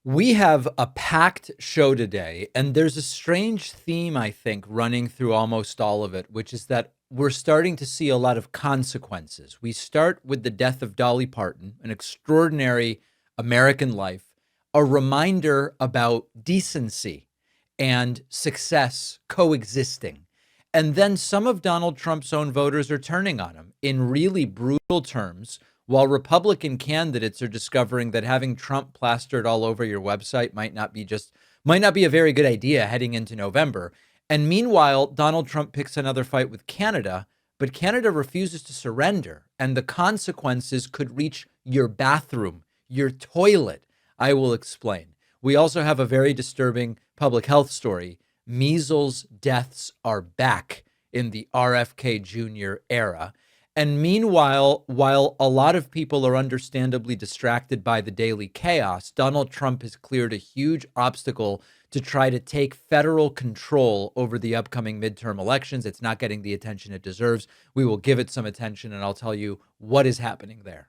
We have a packed show today, and there's a strange theme, I think, running through almost all of it, which is that we're starting to see a lot of consequences. We start with the death of Dolly Parton, an extraordinary American life, a reminder about decency and success coexisting. And then some of Donald Trump's own voters are turning on him in really brutal terms, while Republican candidates are discovering that having Trump plastered all over your website might not be a very good idea heading into November. And meanwhile, Donald Trump picks another fight with Canada, but Canada refuses to surrender, and the consequences could reach your bathroom, your toilet. I will explain. We also have a very disturbing public health story. Measles deaths are back in the RFK Jr. era. And meanwhile, while a lot of people are understandably distracted by the daily chaos, Donald Trump has cleared a huge obstacle to try to take federal control over the upcoming midterm elections. It's not getting the attention it deserves. We will give it some attention, and I'll tell you what is happening there.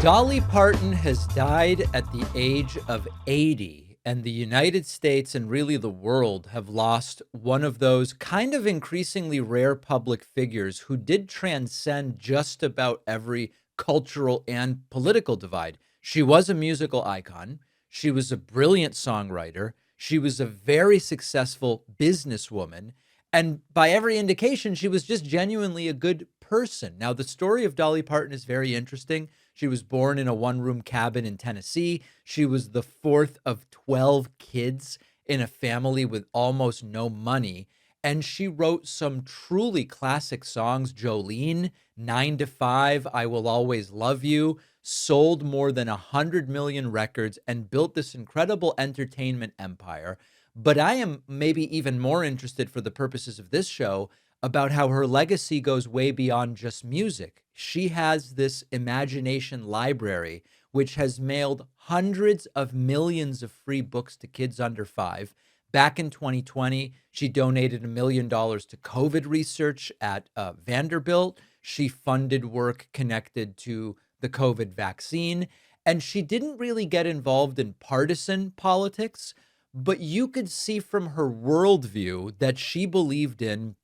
Dolly Parton has died at the age of 80. And the United States and really the world have lost one of those kind of increasingly rare public figures who did transcend just about every cultural and political divide. She was a musical icon. She was a brilliant songwriter. She was a very successful businesswoman. And by every indication, she was just genuinely a good person. Now, the story of Dolly Parton is very interesting. She was born in a one-room cabin in Tennessee. She was the fourth of 12 kids in a family with almost no money. And she wrote some truly classic songs. Jolene, 9 to 5, I Will Always Love You, sold more than 100 million records and built this incredible entertainment empire. But I am maybe even more interested for the purposes of this show about how her legacy goes way beyond just music. She has this imagination library, which has mailed hundreds of millions of free books to kids under 5. Back in 2020, she donated $1 million to COVID research at Vanderbilt. She funded work connected to the COVID vaccine. And she didn't really get involved in partisan politics, but you could see from her worldview that she believed in,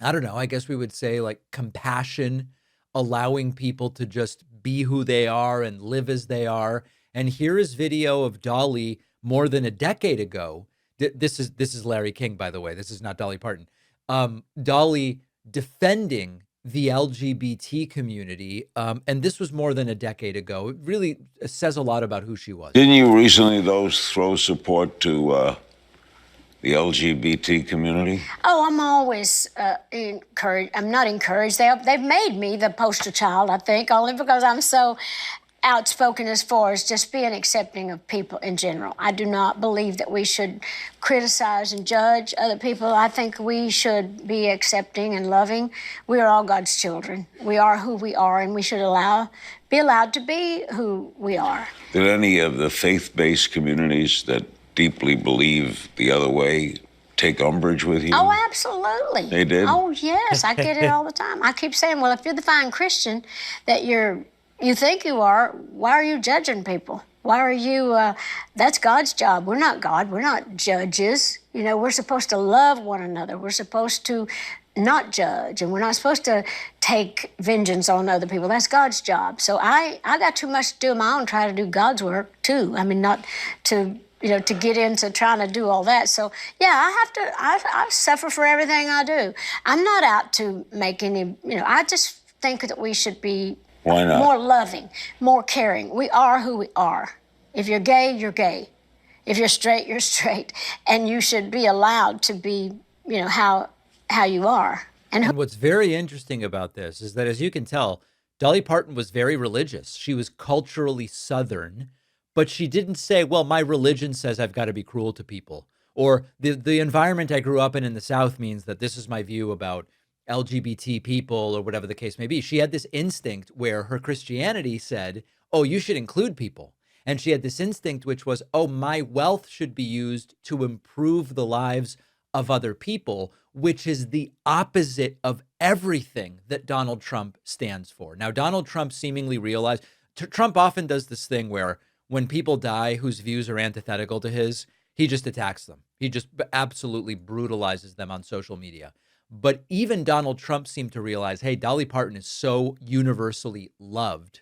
I don't know, I guess we would say like compassion, allowing people to just be who they are and live as they are. And here is video of Dolly more than a decade ago. This is Larry King, by the way. This is not Dolly Parton. Dolly defending the LGBT community. And this was more than a decade ago. It really says a lot about who she was. Didn't you recently, though, throw support to the LGBT community? Oh, I'm always encouraged. I'm not encouraged. They've made me the poster child, I think, only because I'm so outspoken as far as just being accepting of people in general. I do not believe that we should criticize and judge other people. I think we should be accepting and loving. We are all God's children. We are who we are, and we should be allowed to be who we are. Did any of the faith-based communities that deeply believe the other way take umbrage with you? Oh, absolutely. They did? Oh, yes. I get it all the time. I keep saying, well, if you're the fine Christian that you think you are, why are you judging people? Why are you, that's God's job. We're not God. We're not judges. You know, we're supposed to love one another. We're supposed to not judge, and we're not supposed to take vengeance on other people. That's God's job. So I got too much to do of my own, try to do God's work too. I mean, not to, to get into trying to do all that. So, yeah, I suffer for everything I do. I'm not out to make any, I just think that we should be Why not? more loving, more caring. We are who we are. If you're gay, you're gay. If you're straight, you're straight. And you should be allowed to be, how you are. And what's very interesting about this is that, as you can tell, Dolly Parton was very religious. She was culturally Southern, but she didn't say, well, my religion says I've got to be cruel to people, or the environment I grew up in the South means that this is my view about LGBT people, or whatever the case may be. She had this instinct where her Christianity said, oh, you should include people. And she had this instinct which was, oh, my wealth should be used to improve the lives of other people, which is the opposite of everything that Donald Trump stands for. Now, Donald Trump seemingly realized, Trump often does this thing where when people die whose views are antithetical to his, he just attacks them. He just absolutely brutalizes them on social media. But even Donald Trump seemed to realize, hey, Dolly Parton is so universally loved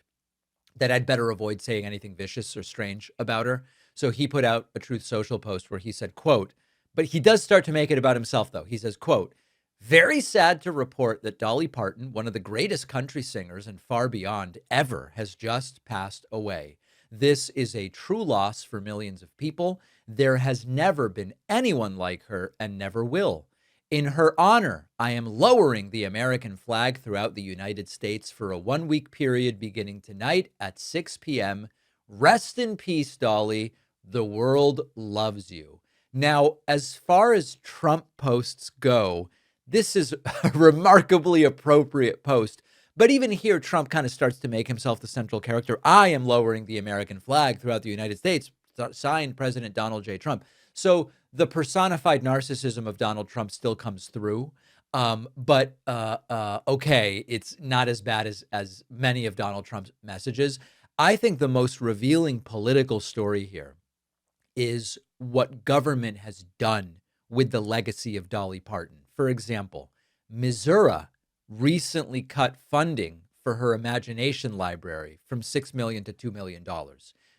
that I'd better avoid saying anything vicious or strange about her. So he put out a Truth Social post where he said, quote, but he does start to make it about himself, though. He says, quote, very sad to report that Dolly Parton, one of the greatest country singers and far beyond ever, has just passed away. This is a true loss for millions of people. There has never been anyone like her and never will. In her honor, I am lowering the American flag throughout the United States for a 1-week period beginning tonight at 6 p.m. Rest in peace, Dolly. The world loves you. Now, as far as Trump posts go, this is a remarkably appropriate post. But even here, Trump kind of starts to make himself the central character. I am lowering the American flag throughout the United States, signed President Donald J. Trump. So the personified narcissism of Donald Trump still comes through. But okay, it's not as bad as many of Donald Trump's messages. I think the most revealing political story here is what government has done with the legacy of Dolly Parton. For example, Missouri recently cut funding for her Imagination Library from $6 million to $2 million.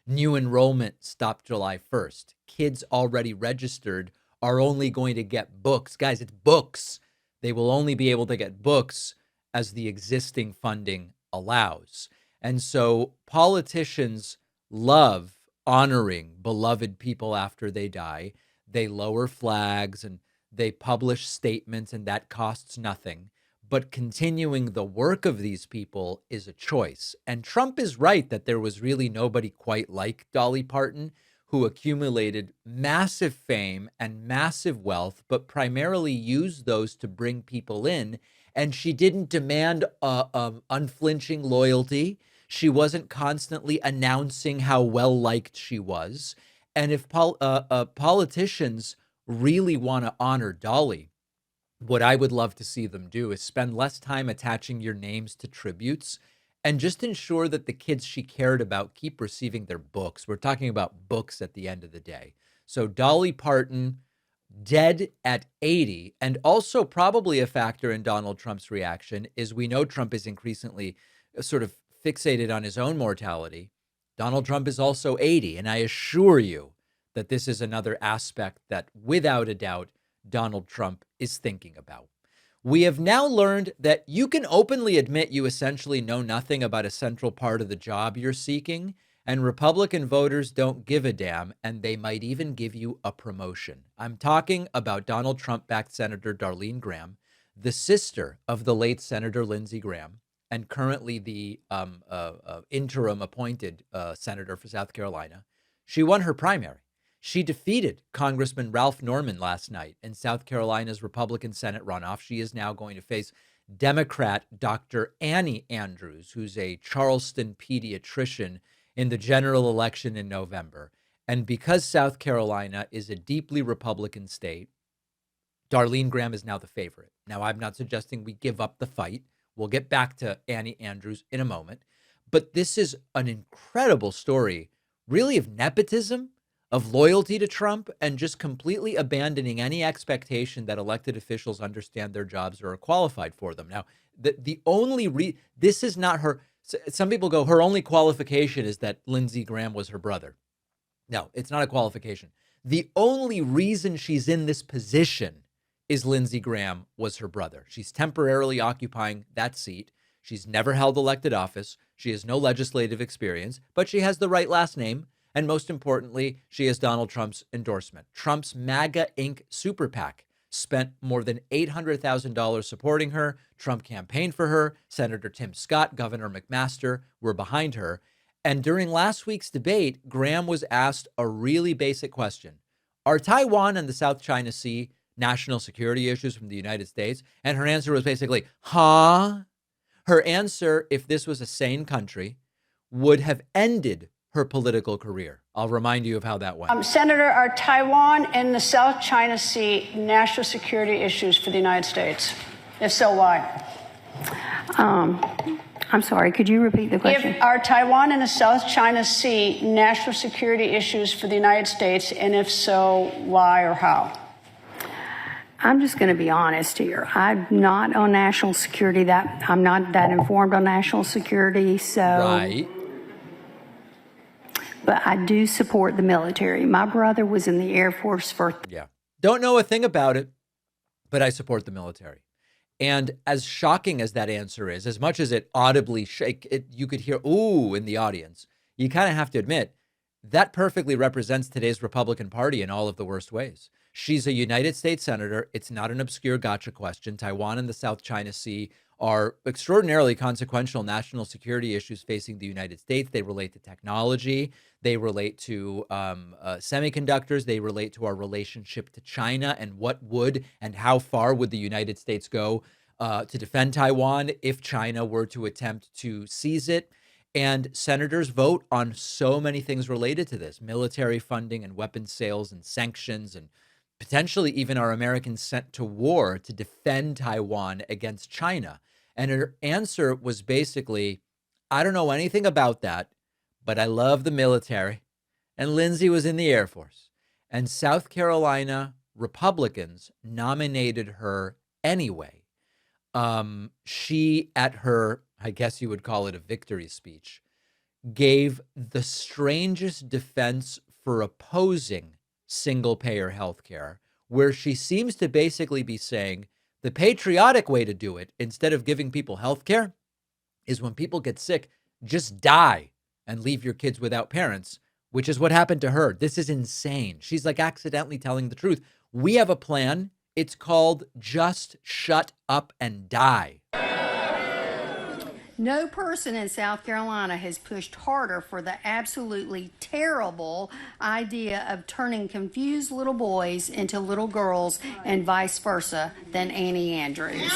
New enrollment stopped July 1st. Kids already registered are only going to get books. Guys, it's books. They will only be able to get books as the existing funding allows. And so politicians love honoring beloved people after they die. They lower flags and they publish statements, and that costs nothing. But continuing the work of these people is a choice. And Trump is right that there was really nobody quite like Dolly Parton, who accumulated massive fame and massive wealth, but primarily used those to bring people in. And she didn't demand unflinching loyalty. She wasn't constantly announcing how well liked she was. And if politicians really want to honor Dolly, what I would love to see them do is spend less time attaching your names to tributes and just ensure that the kids she cared about keep receiving their books. We're talking about books at the end of the day. So Dolly Parton, dead at 80, and also probably a factor in Donald Trump's reaction is we know Trump is increasingly sort of fixated on his own mortality. Donald Trump is also 80, and I assure you that this is another aspect that, without a doubt, Donald Trump is thinking about. We have now learned that you can openly admit you essentially know nothing about a central part of the job you're seeking, and Republican voters don't give a damn, and they might even give you a promotion. I'm talking about Donald Trump-backed Senator Darline Graham, the sister of the late Senator Lindsey Graham, and currently the interim appointed senator for South Carolina. She won her primary. She defeated Congressman Ralph Norman last night in South Carolina's Republican Senate runoff. She is now going to face Democrat Dr. Annie Andrews, who's a Charleston pediatrician, in the general election in November. And because South Carolina is a deeply Republican state, Darline Graham is now the favorite. Now, I'm not suggesting we give up the fight. We'll get back to Annie Andrews in a moment. But this is an incredible story, really, of nepotism, of loyalty to Trump, and just completely abandoning any expectation that elected officials understand their jobs or are qualified for them. Now, the only this is not her. Some people go, her only qualification is that Lindsey Graham was her brother. No, it's not a qualification. The only reason she's in this position is Lindsey Graham was her brother. She's temporarily occupying that seat. She's never held elected office. She has no legislative experience, but she has the right last name. And most importantly, she has Donald Trump's endorsement. Trump's MAGA Inc. super PAC spent more than $800,000 supporting her. Trump campaigned for her. Senator Tim Scott, Governor McMaster were behind her. And during last week's debate, Graham was asked a really basic question. Are Taiwan and the South China Sea national security issues from the United States? And her answer was basically, huh? Her answer, if this was a sane country, would have ended her political career. I'll remind you of how that went. Senator, are Taiwan and the South China Sea national security issues for the United States? If so, why? I'm sorry, could you repeat the question? Are Taiwan and the South China Sea national security issues for the United States, and if so, why or how? I'm just going to be honest here. I'm not on national security. I'm not that informed on national security, so. Right. But I do support the military. My brother was in the Air Force for. Yeah. Don't know a thing about it, but I support the military. And as shocking as that answer is, as much as it audibly you could hear, ooh, in the audience, you kind of have to admit that perfectly represents today's Republican Party in all of the worst ways. She's a United States senator. It's not an obscure gotcha question. Taiwan and the South China Sea are extraordinarily consequential national security issues facing the United States. They relate to technology. They relate to semiconductors. They relate to our relationship to China and what would and how far would the United States go to defend Taiwan if China were to attempt to seize it. And senators vote on so many things related to this: military funding and weapons sales and sanctions, and potentially even our Americans sent to war to defend Taiwan against China. And her answer was basically, I don't know anything about that, but I love the military. And Lindsay was in the Air Force. And South Carolina Republicans nominated her anyway. She, at her, I guess you would call it a victory speech, gave the strangest defense for opposing single-payer health care, where she seems to basically be saying the patriotic way to do it, instead of giving people health care, is when people get sick, just die and leave your kids without parents, which is what happened to her. This is insane. She's like accidentally telling the truth. We have a plan. It's called Just Shut Up and Die. No person in South Carolina has pushed harder for the absolutely terrible idea of turning confused little boys into little girls and vice versa than Annie Andrews.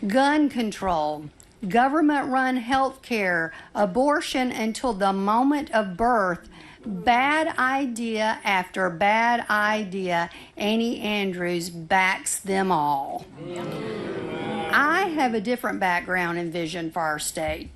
Gun control, government-run health care, abortion until the moment of birth. Bad idea after bad idea. Annie Andrews backs them all. I have a different background and vision for our state.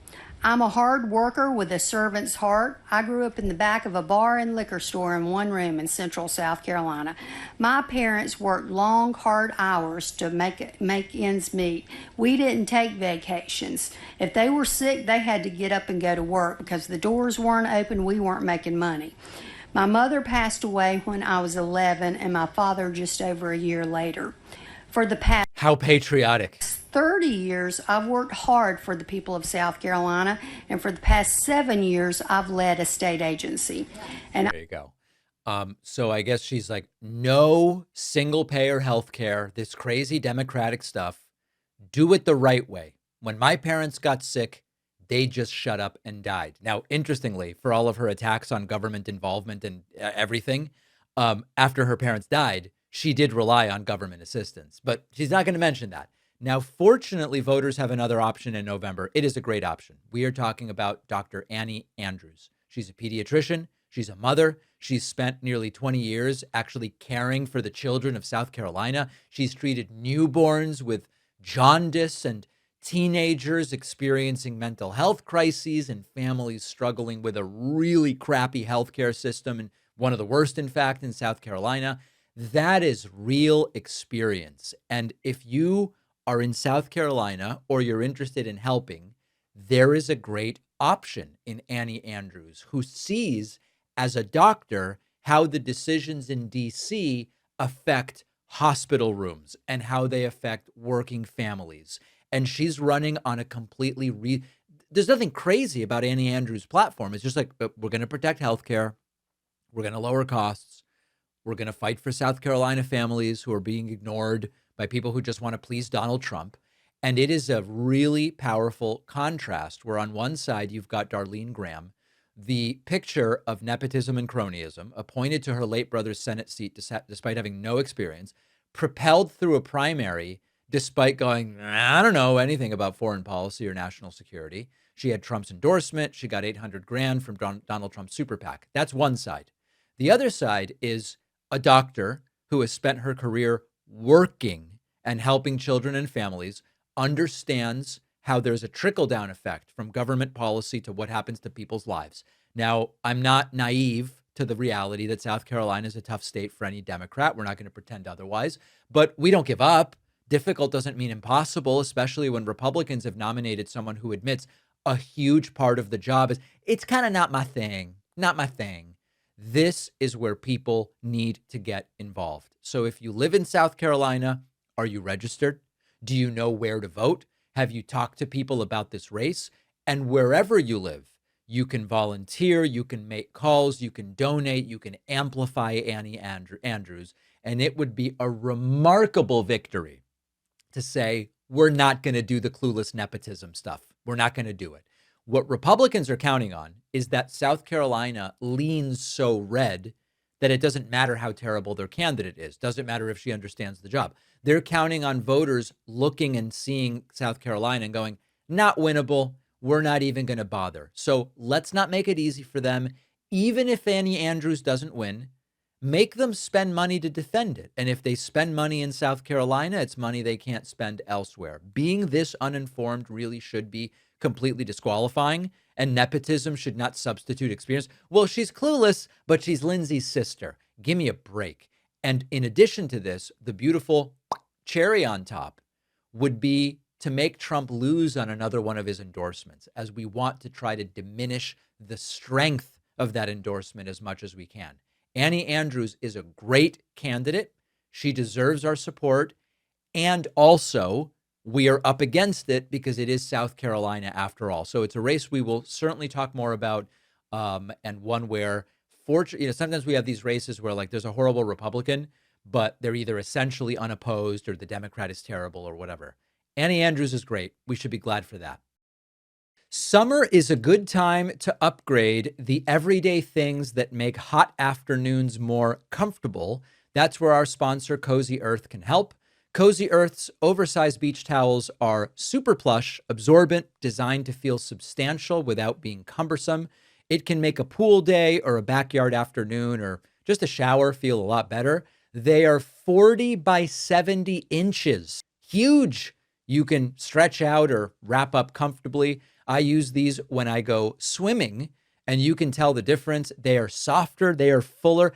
I'm a hard worker with a servant's heart. I grew up in the back of a bar and liquor store in one room in central South Carolina. My parents worked long, hard hours to make ends meet. We didn't take vacations. If they were sick, they had to get up and go to work because the doors weren't open, we weren't making money. My mother passed away when I was 11 and my father just over a year later. For the past How patriotic. 30 years, I've worked hard for the people of South Carolina, and for the past 7 years, I've led a state agency. And there you go. So I guess she's like, no single payer health care, this crazy Democratic stuff. Do it the right way. When my parents got sick, they just shut up and died. Now, interestingly, for all of her attacks on government involvement and everything, after her parents died, she did rely on government assistance, but she's not going to mention that. Now, fortunately, voters have another option in November. It is a great option. We are talking about Dr. Annie Andrews. She's a pediatrician. She's a mother. She's spent nearly 20 years actually caring for the children of South Carolina. She's treated newborns with jaundice and teenagers experiencing mental health crises and families struggling with a really crappy healthcare system, and one of the worst, in fact, in South Carolina. That is real experience. And if you are in South Carolina or you're interested in helping, there is a great option in Annie Andrews, who sees as a doctor how the decisions in DC affect hospital rooms and how they affect working families. And she's running on a completely there's nothing crazy about Annie Andrews' platform. It's just like, we're going to protect healthcare. We're going to lower costs. We're going to fight for South Carolina families who are being ignored by people who just want to please Donald Trump. And it is a really powerful contrast where on one side, you've got Darline Graham, the picture of nepotism and cronyism, appointed to her late brother's Senate seat despite having no experience, propelled through a primary despite going, I don't know anything about foreign policy or national security. She had Trump's endorsement. She got $800,000 from Donald Trump's super PAC. That's one side. The other side is a doctor who has spent her career working and helping children and families understands how there's a trickle-down effect from government policy to what happens to people's lives. Now, I'm not naive to the reality that South Carolina is a tough state for any Democrat. We're not going to pretend otherwise, but we don't give up. Difficult doesn't mean impossible, especially when Republicans have nominated someone who admits a huge part of the job is, it's kind of not my thing, not my thing. This is where people need to get involved. So if you live in South Carolina, are you registered? Do you know where to vote? Have you talked to people about this race? And wherever you live, you can volunteer, you can make calls, you can donate, you can amplify Annie Andrews, and it would be a remarkable victory to say, we're not going to do the clueless nepotism stuff. We're not going to do it. What Republicans are counting on is that South Carolina leans so red that it doesn't matter how terrible their candidate is. Doesn't matter if she understands the job. They're counting on voters looking and seeing South Carolina and going, not winnable. We're not even going to bother. So let's not make it easy for them. Even if Annie Andrews doesn't win, make them spend money to defend it. And if they spend money in South Carolina, it's money they can't spend elsewhere. Being this uninformed really should be completely disqualifying, and nepotism should not substitute experience. Well, she's clueless, but she's Lindsay's sister. Give me a break. And in addition to this, the beautiful cherry on top would be to make Trump lose on another one of his endorsements, as we want to try to diminish the strength of that endorsement as much as we can. Annie Andrews is a great candidate. She deserves our support. And also, we are up against it because it is South Carolina after all. So it's a race we will certainly talk more about, and one where, sometimes we have these races where like there's a horrible Republican, but they're either essentially unopposed or the Democrat is terrible or whatever. Annie Andrews is great. We should be glad for that. Summer is a good time to upgrade the everyday things that make hot afternoons more comfortable. That's where our sponsor, Cozy Earth, can help. Cozy Earth's oversized beach towels are super plush, absorbent, designed to feel substantial without being cumbersome. It can make a pool day or a backyard afternoon or just a shower feel a lot better. They are 40 by 70 inches. Huge. You can stretch out or wrap up comfortably. I use these when I go swimming, and you can tell the difference. They are softer. They are fuller.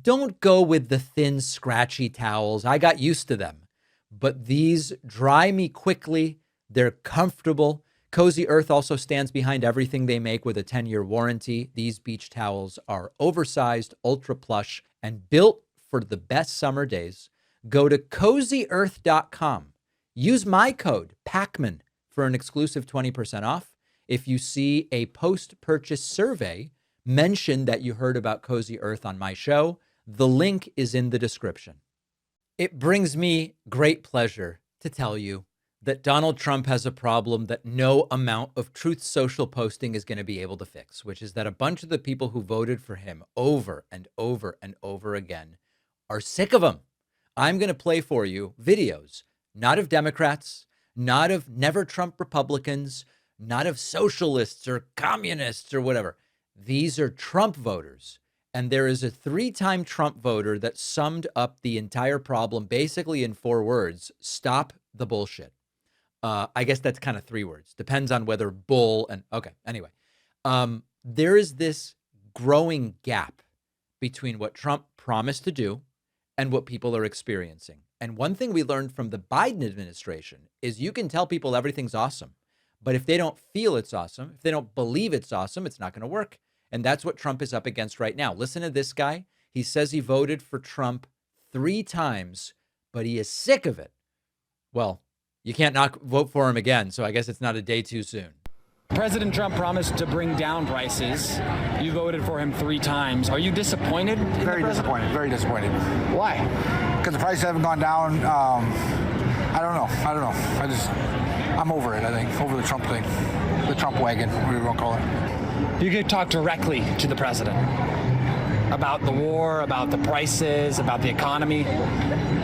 Don't go with the thin, scratchy towels. I got used to them. But these dry me quickly. They're comfortable. Cozy Earth also stands behind everything they make with a 10-year warranty. These beach towels are oversized, ultra plush, and built for the best summer days. Go to CozyEarth.com. Use my code, Pakman, for an exclusive 20% off. If you see a post-purchase survey, mention that you heard about Cozy Earth on my show. The link is in the description. It brings me great pleasure to tell you that Donald Trump has a problem that no amount of Truth Social posting is going to be able to fix, which is that a bunch of the people who voted for him over and over and over again are sick of him. I'm going to play for you videos, not of Democrats, not of never Trump Republicans, not of socialists or communists or whatever. These are Trump voters. And there is a 3-time Trump voter that summed up the entire problem basically in 4 words: stop the bullshit. I guess that's kind of 3 words. Depends on whether bull and okay. Anyway, there is this growing gap between what Trump promised to do and what people are experiencing. And one thing we learned from the Biden administration is you can tell people everything's awesome, but if they don't feel it's awesome, if they don't believe it's awesome, it's not going to work. And that's what Trump is up against right now. Listen to this guy. He says he voted for Trump 3 times, but he is sick of it. Well, you can't not vote for him again, so I guess it's not a day too soon. President Trump promised to bring down prices. You voted for him 3 times. Are you disappointed? Very disappointed. Very disappointed. Why? Because the prices haven't gone down. I don't know. I'm over it, I think. Over the Trump thing. The Trump wagon, whatever you want to call it. You could talk directly to the president about the war, about the prices, about the economy.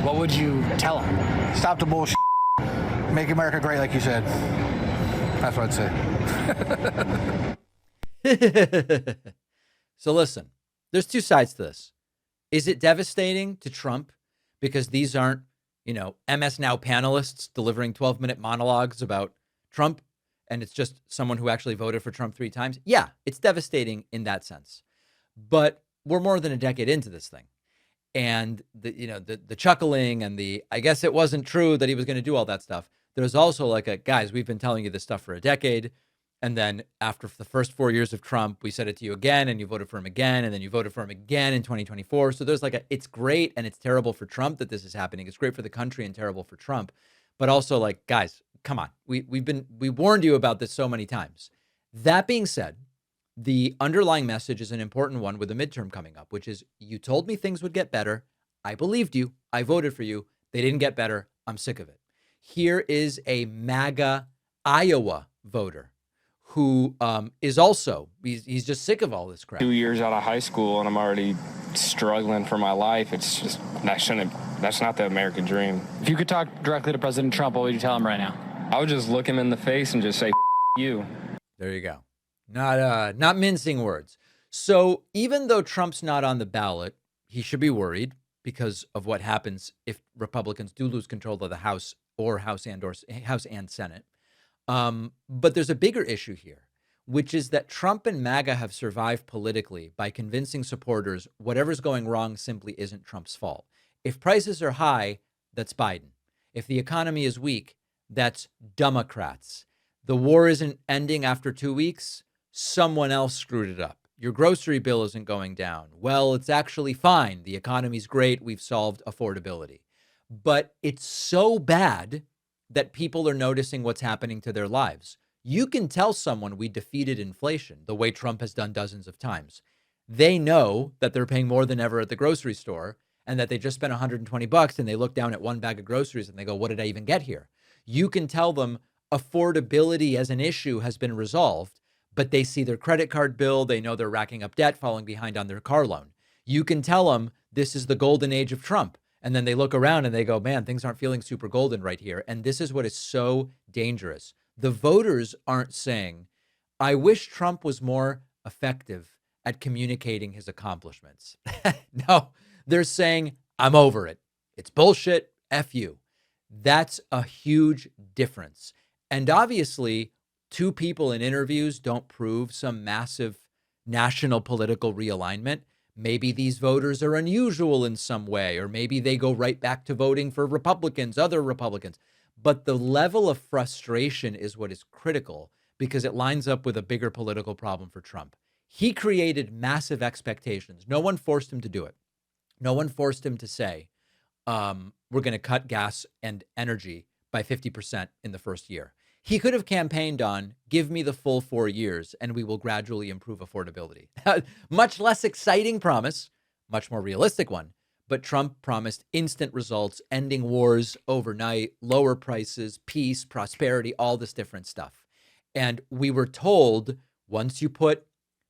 What would you tell him? Stop the bullshit. Make America great, like you said. That's what I'd say. So listen, there's 2 sides to this. Is it devastating to Trump because these aren't MS Now panelists delivering 12-minute monologues about Trump, and it's just someone who actually voted for Trump 3 times. Yeah, it's devastating in that sense. But we're more than a decade into this thing. And the chuckling and I guess it wasn't true that he was going to do all that stuff. There's also guys, we've been telling you this stuff for a decade. And then after the first 4 years of Trump, we said it to you again, and you voted for him again, and then you voted for him again in 2024. So there's it's great and it's terrible for Trump that this is happening. It's great for the country and terrible for Trump. But also guys, come on. We warned you about this so many times. That being said, the underlying message is an important one with a midterm coming up, which is you told me things would get better. I believed you. I voted for you. They didn't get better. I'm sick of it. Here is a MAGA Iowa voter who is also, he's just sick of all this crap. 2 years out of high school and I'm already struggling for my life. It's just, that's not the American dream. If you could talk directly to President Trump, what would you tell him right now? I would just look him in the face and just say, you. There you go. Not mincing words. So even though Trump's not on the ballot, he should be worried because of what happens if Republicans do lose control of the House and Senate. But there's a bigger issue here, which is that Trump and MAGA have survived politically by convincing supporters whatever's going wrong simply isn't Trump's fault. If prices are high, that's Biden. If the economy is weak, that's Democrats. The war isn't ending after 2 weeks. Someone else screwed it up. Your grocery bill isn't going down. Well, it's actually fine. The economy's great. We've solved affordability. But it's so bad that people are noticing what's happening to their lives. You can tell someone we defeated inflation the way Trump has done dozens of times. They know that they're paying more than ever at the grocery store and that they just spent $120 and they look down at one bag of groceries and they go, what did I even get here? You can tell them affordability as an issue has been resolved, but they see their credit card bill. They know they're racking up debt, falling behind on their car loan. You can tell them this is the golden age of Trump. And then they look around and they go, man, things aren't feeling super golden right here. And this is what is so dangerous. The voters aren't saying, I wish Trump was more effective at communicating his accomplishments. No, they're saying, I'm over it. It's bullshit. F you. That's a huge difference. And obviously, two people in interviews don't prove some massive national political realignment. Maybe these voters are unusual in some way, or maybe they go right back to voting for Republicans, other Republicans. But the level of frustration is what is critical because it lines up with a bigger political problem for Trump. He created massive expectations. No one forced him to do it. No one forced him to say, we're going to cut gas and energy by 50% in the first year. He could have campaigned on, give me the full 4 years and we will gradually improve affordability. Much less exciting promise, much more realistic one. But Trump promised instant results, ending wars overnight, lower prices, peace, prosperity, all this different stuff. And we were told once you put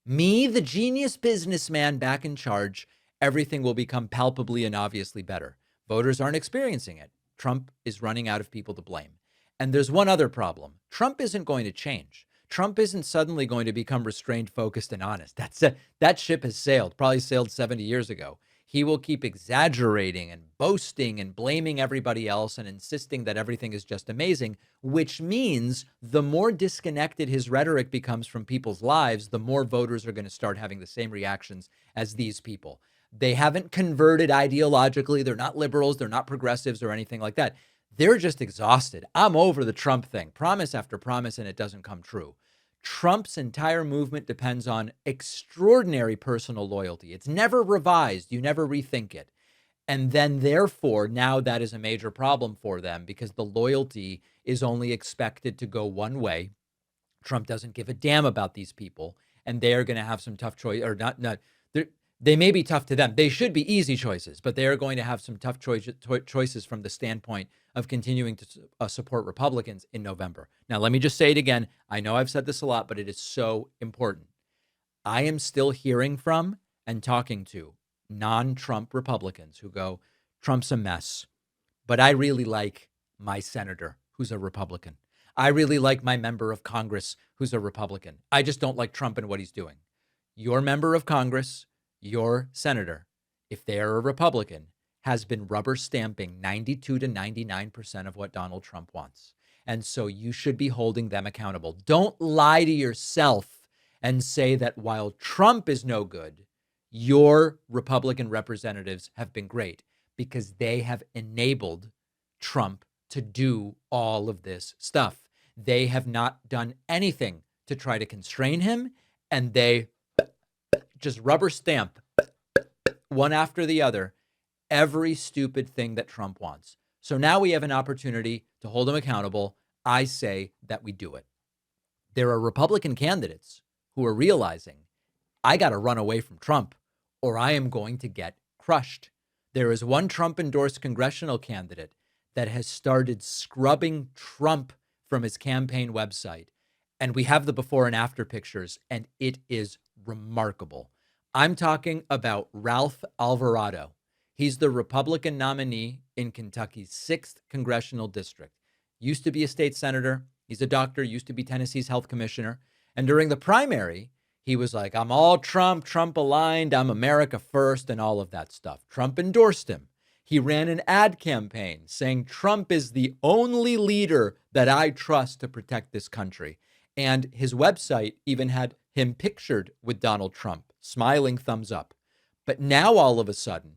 me, the genius businessman, back in charge, everything will become palpably and obviously better. Voters aren't experiencing it. Trump is running out of people to blame. And there's one other problem. Trump isn't going to change. Trump isn't suddenly going to become restrained, focused, and honest. That ship has sailed, probably sailed 70 years ago. He will keep exaggerating and boasting and blaming everybody else and insisting that everything is just amazing, which means the more disconnected his rhetoric becomes from people's lives, the more voters are going to start having the same reactions as these people. They haven't converted ideologically. They're not liberals. They're not progressives or anything like that. They're just exhausted. I'm over the Trump thing. Promise after promise, and it doesn't come true. Trump's entire movement depends on extraordinary personal loyalty. It's never revised. You never rethink it. And then, therefore, now that is a major problem for them because the loyalty is only expected to go one way. Trump doesn't give a damn about these people, and they are going to have some tough choice, or not. They may be tough to them. They should be easy choices, but they are going to have some tough choices from the standpoint of continuing to support Republicans in November. Now, let me just say it again. I know I've said this a lot, but it is so important. I am still hearing from and talking to non-Trump Republicans who go, Trump's a mess, but I really like my senator who's a Republican. I really like my member of Congress who's a Republican. I just don't like Trump and what he's doing. Your member of Congress, your senator, if they are a Republican, has been rubber stamping 92 to 99% of what Donald Trump wants. And so you should be holding them accountable. Don't lie to yourself and say that while Trump is no good, your Republican representatives have been great, because they have enabled Trump to do all of this stuff. They have not done anything to try to constrain him, and they just rubber stamp one after the other every stupid thing that Trump wants. So now we have an opportunity to hold him accountable. I say that we do it. There are Republican candidates who are realizing, I got to run away from Trump or I am going to get crushed. There is one Trump-endorsed congressional candidate that has started scrubbing Trump from his campaign website. And we have the before and after pictures, and it is remarkable. I'm talking about Ralph Alvarado. He's the Republican nominee in Kentucky's 6th congressional district. Used to be a state senator. He's a doctor, used to be Tennessee's health commissioner. And during the primary, he was like, I'm all Trump, Trump aligned, I'm America first, and all of that stuff. Trump endorsed him. He ran an ad campaign saying Trump is the only leader that I trust to protect this country. And his website even had him pictured with Donald Trump, smiling thumbs up. But now all of a sudden,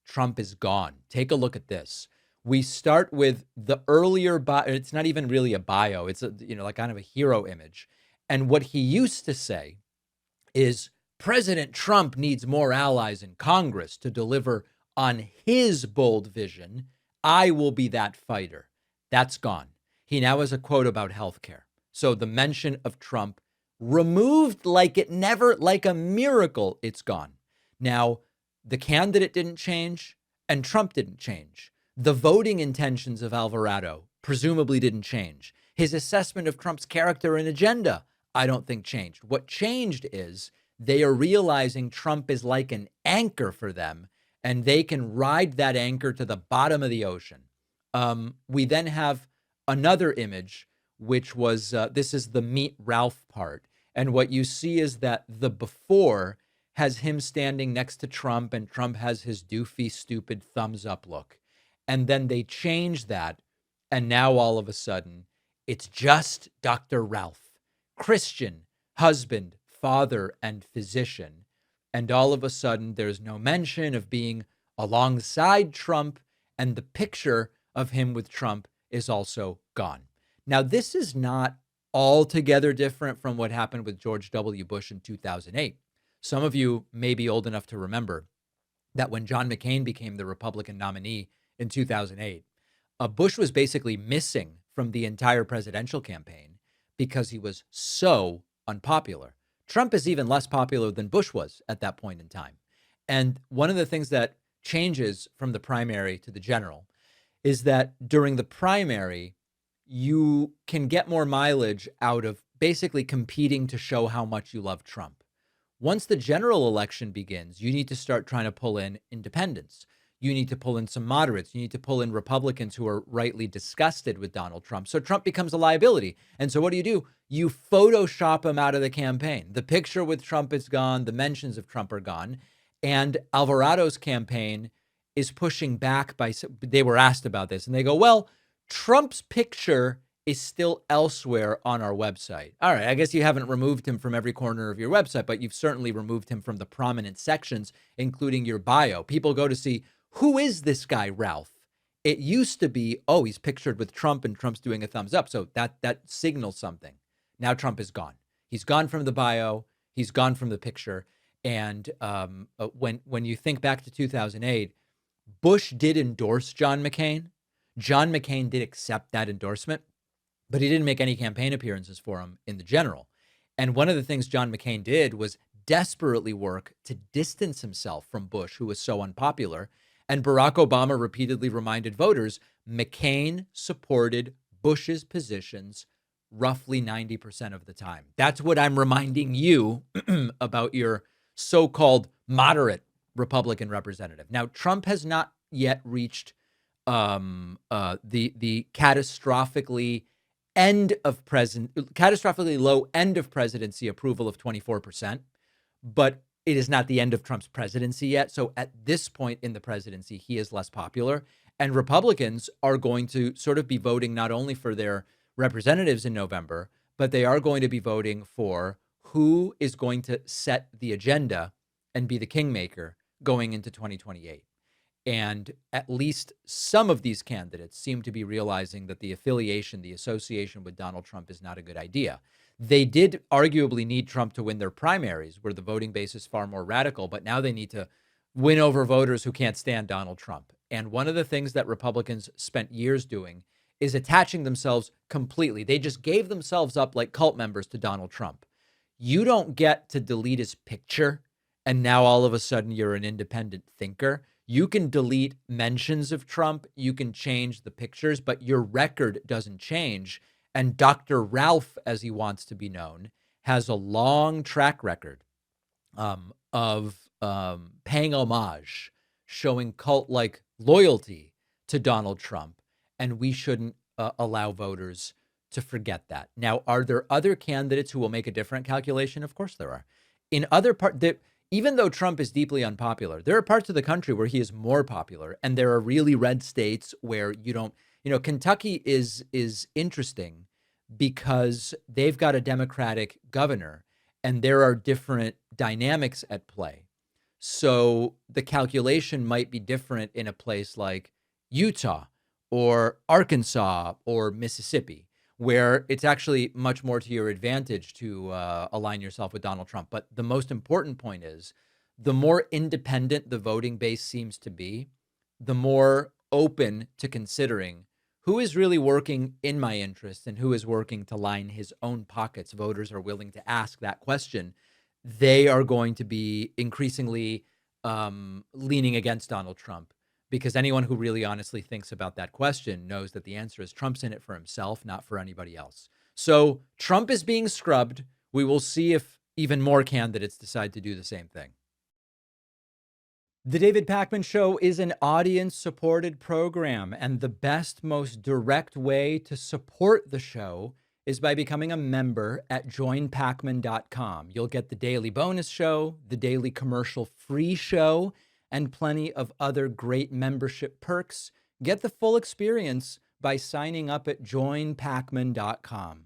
Trump is gone. Take a look at this. We start with the earlier bio. It's not even really a bio. It's like kind of a hero image. And what he used to say is President Trump needs more allies in Congress to deliver on his bold vision. I will be that fighter. That's gone. He now has a quote about healthcare. So the mention of Trump removed like a miracle, it's gone. Now, the candidate didn't change and Trump didn't change. The voting intentions of Alvarado presumably didn't change. His assessment of Trump's character and agenda, I don't think changed. What changed is they are realizing Trump is like an anchor for them, and they can ride that anchor to the bottom of the ocean. We then have another image, which was, this is the Meet Ralph part. And what you see is that the before has him standing next to Trump, and Trump has his doofy, stupid thumbs up look. And then they change that. And now all of a sudden, it's just Dr. Ralph, Christian, husband, father, and physician. And all of a sudden, there's no mention of being alongside Trump. And the picture of him with Trump is also gone. Now, this is not altogether different from what happened with George W. Bush in 2008. Some of you may be old enough to remember that when John McCain became the Republican nominee in 2008, Bush was basically missing from the entire presidential campaign because he was so unpopular. Trump is even less popular than Bush was at that point in time. And one of the things that changes from the primary to the general is that during the primary, you can get more mileage out of basically competing to show how much you love Trump. Once the general election begins, you need to start trying to pull in independents. You need to pull in some moderates. You need to pull in Republicans who are rightly disgusted with Donald Trump. So Trump becomes a liability. And so what do? You Photoshop him out of the campaign. The picture with Trump is gone. The mentions of Trump are gone. And Alvarado's campaign is pushing back by, they were asked about this and they go, well, Trump's picture is still elsewhere on our website. All right, I guess you haven't removed him from every corner of your website, but you've certainly removed him from the prominent sections, including your bio. People go to see, who is this guy, Ralph? It used to be, oh, he's pictured with Trump and Trump's doing a thumbs up. So that signals something. Now Trump is gone. He's gone from the bio. He's gone from the picture. And when you think back to 2008, Bush did endorse John McCain. John McCain did accept that endorsement, but he didn't make any campaign appearances for him in the general. And one of the things John McCain did was desperately work to distance himself from Bush, who was so unpopular. And Barack Obama repeatedly reminded voters, McCain supported Bush's positions roughly 90% of the time. That's what I'm reminding you about your so-called moderate Republican representative. Now, Trump has not yet reached the catastrophically low end of presidency approval of 24%. But it is not the end of Trump's presidency yet. So at this point in the presidency, he is less popular. And Republicans are going to sort of be voting not only for their representatives in November, but they are going to be voting for who is going to set the agenda and be the kingmaker going into 2028. And at least some of these candidates seem to be realizing that the affiliation, the association with Donald Trump is not a good idea. They did arguably need Trump to win their primaries, where the voting base is far more radical, but now they need to win over voters who can't stand Donald Trump. And one of the things that Republicans spent years doing is attaching themselves completely. They just gave themselves up like cult members to Donald Trump. You don't get to delete his picture, and now all of a sudden you're an independent thinker. You can delete mentions of Trump, you can change the pictures, but your record doesn't change. And Dr. Ralph, as he wants to be known, has a long track record of paying homage, showing cult-like loyalty to Donald Trump. And we shouldn't allow voters to forget that. Now, are there other candidates who will make a different calculation? Of course there are. In other parts, even though Trump is deeply unpopular, there are parts of the country where he is more popular. And there are really red states where you don't, Kentucky is interesting because they've got a Democratic governor and there are different dynamics at play. So the calculation might be different in a place like Utah or Arkansas or Mississippi, where it's actually much more to your advantage to align yourself with Donald Trump. But the most important point is the more independent the voting base seems to be, the more open to considering who is really working in my interest and who is working to line his own pockets. Voters are willing to ask that question. They are going to be increasingly leaning against Donald Trump, because anyone who really honestly thinks about that question knows that the answer is Trump's in it for himself, not for anybody else. So Trump is being scrubbed. We will see if even more candidates decide to do the same thing. The David Pakman Show is an audience-supported program, and the best, most direct way to support the show is by becoming a member at joinpakman.com. You'll get the daily bonus show, the daily commercial-free show, and plenty of other great membership perks. Get the full experience by signing up at joinpakman.com.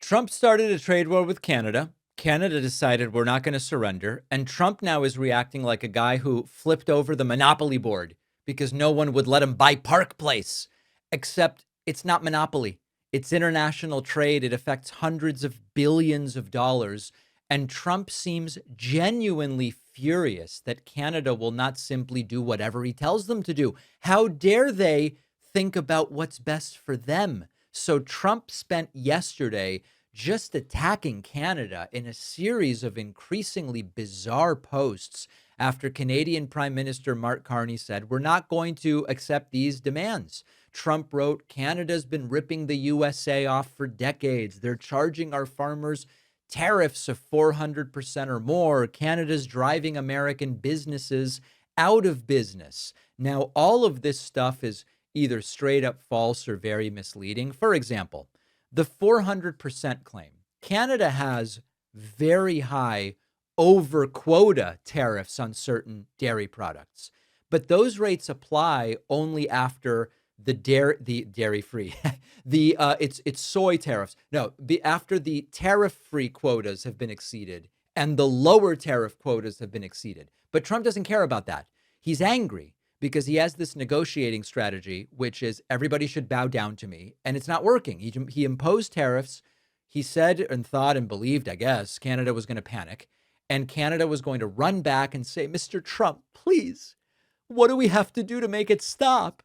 Trump started a trade war with Canada. Canada decided we're not going to surrender. And Trump now is reacting like a guy who flipped over the Monopoly board because no one would let him buy Park Place. Except it's not monopoly. It's international trade. It affects hundreds of billions of dollars. And Trump seems genuinely furious that Canada will not simply do whatever he tells them to do. How dare they think about what's best for them? So Trump spent yesterday just attacking Canada in a series of increasingly bizarre posts after Canadian Prime Minister Mark Carney said, we're not going to accept these demands. Trump wrote, Canada's been ripping the USA off for decades. They're charging our farmers tariffs of 400% or more. Canada's driving American businesses out of business. Now, all of this stuff is either straight up false or very misleading. For example, the 400% claim. Canada has very high over quota tariffs on certain dairy products, but those rates apply only after the dairy free, it's soy tariffs. No, after the tariff free quotas have been exceeded and the lower tariff quotas have been exceeded. But Trump doesn't care about that. He's angry because he has this negotiating strategy, which is everybody should bow down to me. And it's not working. He imposed tariffs. He said and thought and believed, I guess, Canada was going to panic. And Canada was going to run back and say, Mr. Trump, please, what do we have to do to make it stop?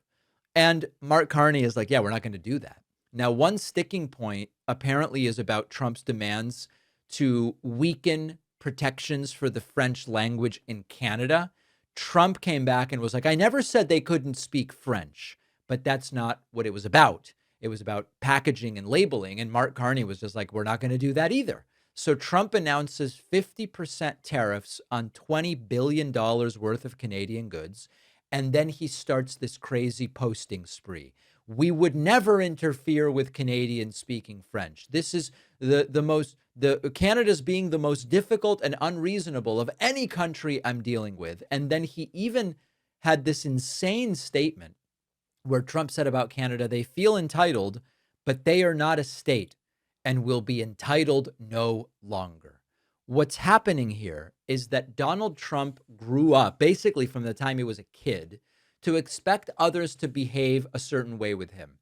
And Mark Carney is like, yeah, we're not going to do that. Now, one sticking point apparently is about Trump's demands to weaken protections for the French language in Canada. Trump came back and was like, I never said they couldn't speak French, but that's not what it was about. It was about packaging and labeling. And Mark Carney was just like, we're not going to do that either. So Trump announces 50% tariffs on $20 billion worth of Canadian goods. And then he starts this crazy posting spree we would never interfere with Canadians speaking French. This is Canada's being the most difficult and unreasonable of any country I'm dealing with. And then he even had this insane statement where Trump said about Canada, they feel entitled, but they are not a state and will be entitled no longer. What's happening here is that Donald Trump grew up basically from the time he was a kid to expect others to behave a certain way with him.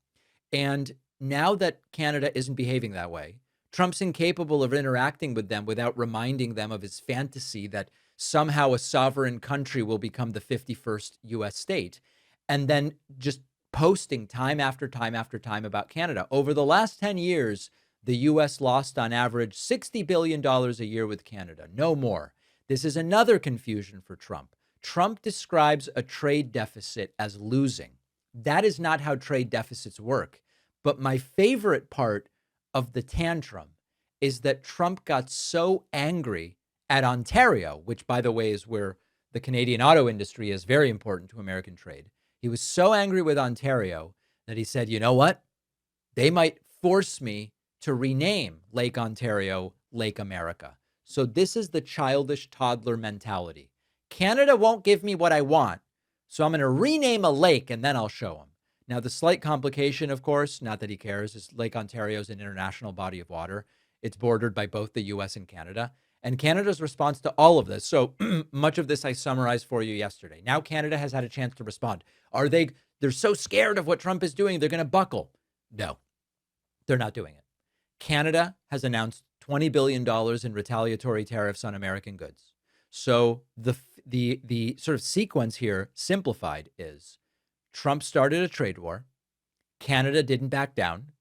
And now that Canada isn't behaving that way, Trump's incapable of interacting with them without reminding them of his fantasy that somehow a sovereign country will become the 51st US state, and then just posting time after time after time about Canada. Over the last 10 years, the US lost on average $60 billion a year with Canada, no more. This is another confusion for Trump. Trump describes a trade deficit as losing. That is not how trade deficits work. But my favorite part of the tantrum is that Trump got so angry at Ontario, which, by the way, is where the Canadian auto industry is very important to American trade. He was so angry with Ontario that he said, you know what? They might force me to rename Lake Ontario Lake America. So this is the childish toddler mentality. Canada won't give me what I want, so I'm going to rename a lake and then I'll show them. Now, the slight complication, of course, not that he cares, is Lake Ontario is an international body of water. It's bordered by both the U.S. and Canada. And Canada's response to all of this, so much of this I summarized for you yesterday. Now Canada has had a chance to respond. They're so scared of what Trump is doing, they're going to buckle. No, they're not doing it. Canada has announced $20 billion in retaliatory tariffs on American goods. So the sort of sequence here, simplified, is Trump started a trade war. Canada didn't back down.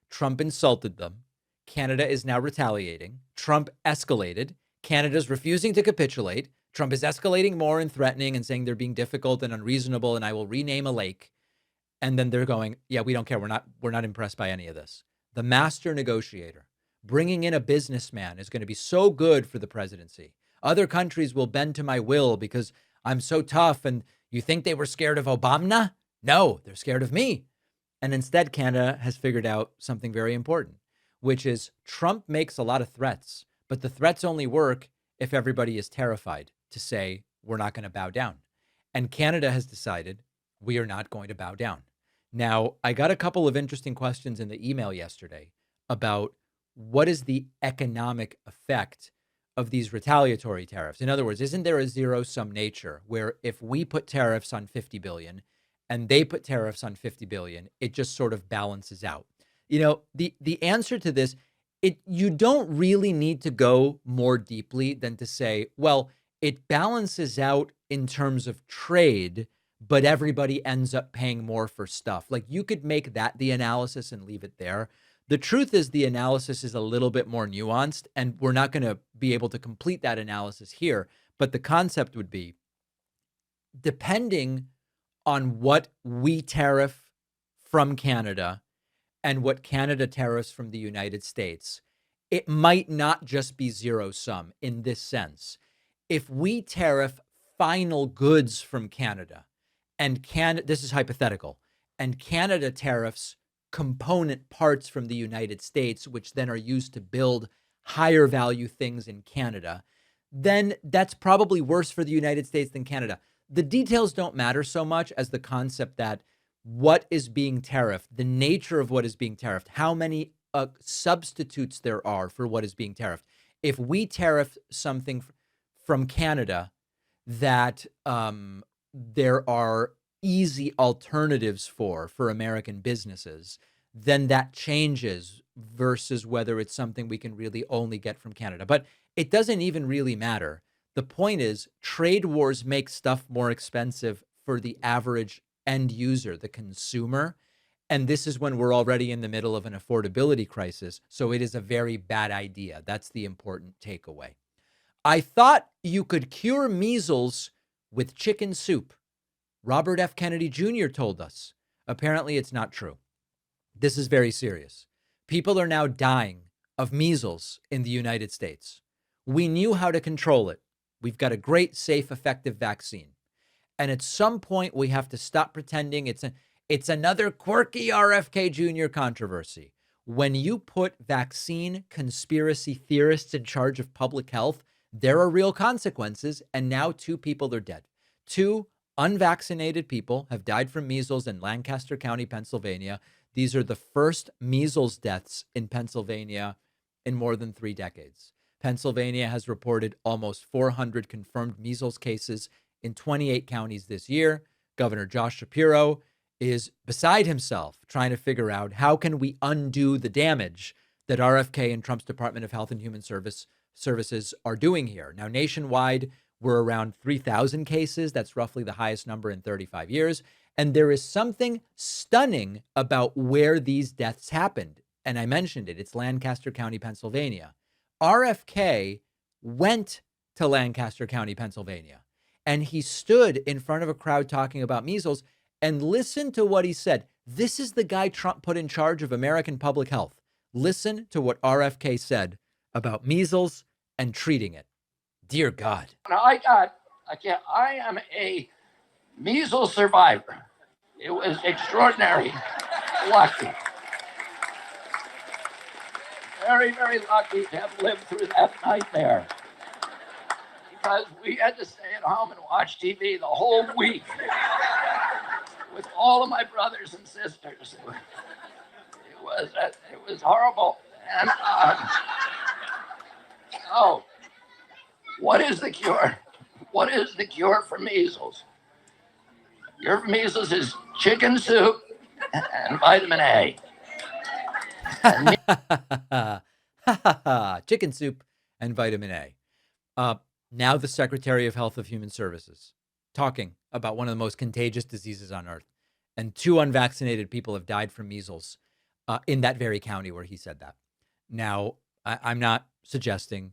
Trump insulted them. Canada is now retaliating. Trump escalated. Canada's refusing to capitulate. Trump is escalating more and threatening and saying they're being difficult and unreasonable and I will rename a lake. And then they're going, yeah, we don't care. We're not impressed by any of this. The master negotiator, bringing in a businessman, is going to be so good for the presidency. Other countries will bend to my will because I'm so tough. And you think they were scared of Obama? No, they're scared of me. And instead, Canada has figured out something very important, which is Trump makes a lot of threats, but the threats only work if everybody is terrified to say, we're not going to bow down. And Canada has decided we are not going to bow down. Now, I got a couple of interesting questions in the email yesterday about what is the economic effect of these retaliatory tariffs. In other words, isn't there a zero-sum nature where if we put tariffs on 50 billion and they put tariffs on 50 billion, it just sort of balances out? You know, the answer to this, you don't really need to go more deeply than to say, well, it balances out in terms of trade, but everybody ends up paying more for stuff. Like, you could make that the analysis and leave it there. The truth is the analysis is a little bit more nuanced, and we're not going to be able to complete that analysis here. But the concept would be, depending on what we tariff from Canada and what Canada tariffs from the United States, it might not just be zero sum in this sense. If we tariff final goods from Canada, and this is hypothetical, and Canada tariffs component parts from the United States, which then are used to build higher value things in Canada, then that's probably worse for the United States than Canada. The details don't matter so much as the concept that what is being tariffed, the nature of what is being tariffed, how many substitutes there are for what is being tariffed. If we tariff something from Canada that there are easy alternatives for American businesses, then that changes versus whether it's something we can really only get from Canada. But it doesn't even really matter. The point is, trade wars make stuff more expensive for the average end user, the consumer. And this is when we're already in the middle of an affordability crisis. So it is a very bad idea. That's the important takeaway. I thought you could cure measles with chicken soup. Robert F. Kennedy Jr. told us. Apparently, it's not true. This is very serious. People are now dying of measles in the United States. We knew how to control it. We've got a great, safe, effective vaccine. And at some point, we have to stop pretending It's another quirky RFK Jr. controversy. When you put vaccine conspiracy theorists in charge of public health, there are real consequences. And now 2 people are dead. 2 unvaccinated people have died from measles in Lancaster County, Pennsylvania. These are the first measles deaths in Pennsylvania in more than 3 decades. Pennsylvania has reported almost 400 confirmed measles cases in 28 counties this year. Governor Josh Shapiro is beside himself trying to figure out how can we undo the damage that RFK and Trump's Department of Health and Human Services are doing here. Now, nationwide, we're around 3,000 cases. That's roughly the highest number in 35 years. And there is something stunning about where these deaths happened. And I mentioned it. It's Lancaster County, Pennsylvania. RFK went to Lancaster County, Pennsylvania, and he stood in front of a crowd talking about measles. And listen to what he said. This is the guy Trump put in charge of American public health. Listen to what RFK said about measles and treating it. Dear God. I am a measles survivor. It was extraordinary. Lucky. Very, very lucky to have lived through that nightmare. Because we had to stay at home and watch TV the whole week with all of my brothers and sisters. It was horrible. And what is the cure? What is the cure for measles? Cure for measles is chicken soup and vitamin A. Chicken soup and vitamin A. Now the Secretary of Health of Human Services talking about one of the most contagious diseases on earth. And 2 unvaccinated people have died from measles in that very county where he said that. Now, I'm not suggesting